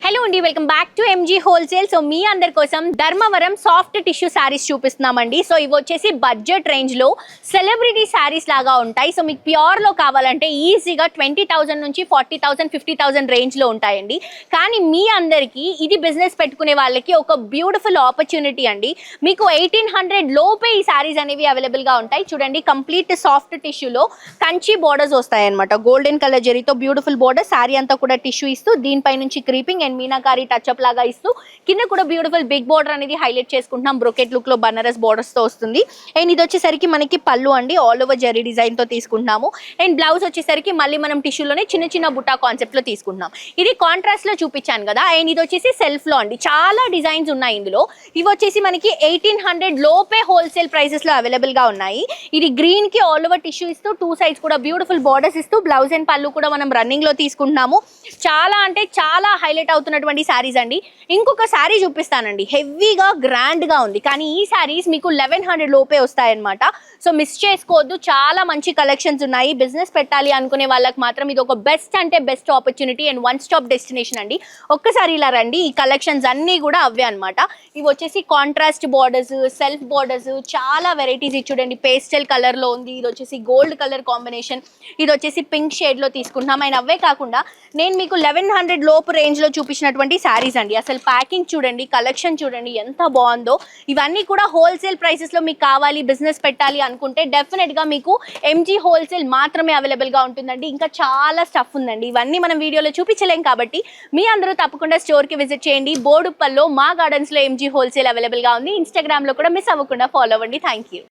Hello అండి, welcome back to MG wholesale. So మీ అందరి కోసం ధర్మవరం సాఫ్ట్ టిష్యూ శారీస్ చూపిస్తున్నామండి. సో ఇవి వచ్చేసి బడ్జెట్ రేంజ్ లో సెలబ్రిటీ శారీస్ లాగా ఉంటాయి. సో మీకు ప్యూర్ లో కావాలంటే ఈజీగా 20,000 నుంచి 40,000 50,000 రేంజ్ లో ఉంటాయండి. కానీ మీ అందరికి ఇది బిజినెస్ పెట్టుకునే వాళ్ళకి ఒక బ్యూటిఫుల్ ఆపర్చునిటీ అండి. మీకు 1800 లోపే ఈ శారీస్ అనేవి అవైలబుల్ గా ఉంటాయి. చూడండి, కంప్లీట్ సాఫ్ట్ టిష్యూలో కంచి బోర్డర్స్ వస్తాయి అనమాట. గోల్డెన్ కలర్ జరీతో బ్యూటిఫుల్ బోర్డర్, శారీ అంతా కూడా టిష్యూ ఇస్తూ దీనిపై నుంచి క్రీపింగ్ అండ్ మీనాకారి టచ్అప్ లాగా ఇస్తూ కింద కూడా బ్యూటిఫుల్ బిగ్ బోర్డర్ అనేది హైలైట్ చేసుకుంటున్నాం. బ్రొకెట్ లుక్ లో బనారస్ బోర్డర్స్ తో వస్తుంది. అండ్ ఇది వచ్చేసరికి మనకి పళ్ళు అండి, ఆల్ ఓవర్ జరీ డిజైన్ తో తీసుకుంటున్నాము. అండ్ బ్లౌజ్ వచ్చేసరికి మళ్ళీ మనం టిష్యూలోనే చిన్న చిన్న బుట్టా కాన్సెప్ట్ లో తీసుకుంటున్నాం. ఇది కాంట్రాస్ట్ లో చూపించాను కదా. అండ్ ఇది వచ్చేసి సెల్ఫ్ లో అండి, చాలా డిజైన్స్ ఉన్నాయి ఇందులో. ఇవి వచ్చేసి మనకి 1800 లోపే హోల్సేల్ ప్రైసెస్ లో అవైలబుల్ గా ఉన్నాయి. ఇది గ్రీన్ కి ఆల్ ఓవర్ టిష్యూ ఇస్తూ టూ సైడ్స్ కూడా బ్యూటిఫుల్ బోర్డర్స్ ఇస్తూ బ్లౌజ్ అండ్ పళ్ళు కూడా మనం రన్నింగ్ లో తీసుకుంటున్నాము. చాలా అంటే చాలా హైలైట్ అవుతున్నటువంటి శారీస్ అండి. ఇంకొక శారీ చూపిస్తానండి, హెవీగా గ్రాండ్ గా ఉంది. కానీ ఈ శారీస్ మీకు 1100 లోపే వస్తాయన్నమాట. సో మిస్ చేసుకోవద్దు, చాలా మంచి కలెక్షన్స్ ఉన్నాయి. బిజినెస్ పెట్టాలి అనుకునే వాళ్ళకి మాత్రం ఇది ఒక బెస్ట్ అంటే best opportunity and one stop destination అండి. ఒక్కసారి ఇలా రండి, ఈ కలెక్షన్స్ అన్నీ కూడా అవే అనమాట. ఇవి వచ్చేసి కాంట్రాస్ట్ బోర్డర్స్, సెల్ఫ్ బోర్డర్స్, చాలా వెరైటీస్. ఇది చూడండి, పేస్టల్ కలర్ లో ఉంది. ఇది వచ్చేసి గోల్డ్ కలర్ కాంబినేషన్, ఇది వచ్చేసి పింక్ షేడ్ లో తీసుకుంటున్నాం. అండ్ అవే కాకుండా నేను మీకు 1100 లోపు రేంజ్ లో చూపించినటువంటి శారీస్ అండి. అసలు ప్యాకింగ్ చూడండి, కలెక్షన్ చూడండి ఎంత బాగుందో. ఇవన్నీ కూడా హోల్సేల్ ప్రైసెస్ లో మీకు కావాలి, బిజినెస్ పెట్టాలి అనుకుంటే డెఫినెట్ గా మీకు ఎంజీ హోల్సేల్ మాత్రమే అవైలబుల్ గా ఉంటుందండి. ఇంకా చాలా స్టఫ్ ఉందండి, ఇవన్నీ మనం వీడియోలో చూపించలేం. కాబట్టి మీ అందరూ తప్పకుండా స్టోర్ కి విజిట్ చేయండి. బోడుప్పల్లో మా గార్డెన్స్ లో ఎంజీ హోల్సేల్ అవైలబుల్ గా ఉంది. ఇన్స్టాగ్రామ్ లో కూడా మిస్ అవ్వకుండా ఫాలో అవ్వండి. Thank you.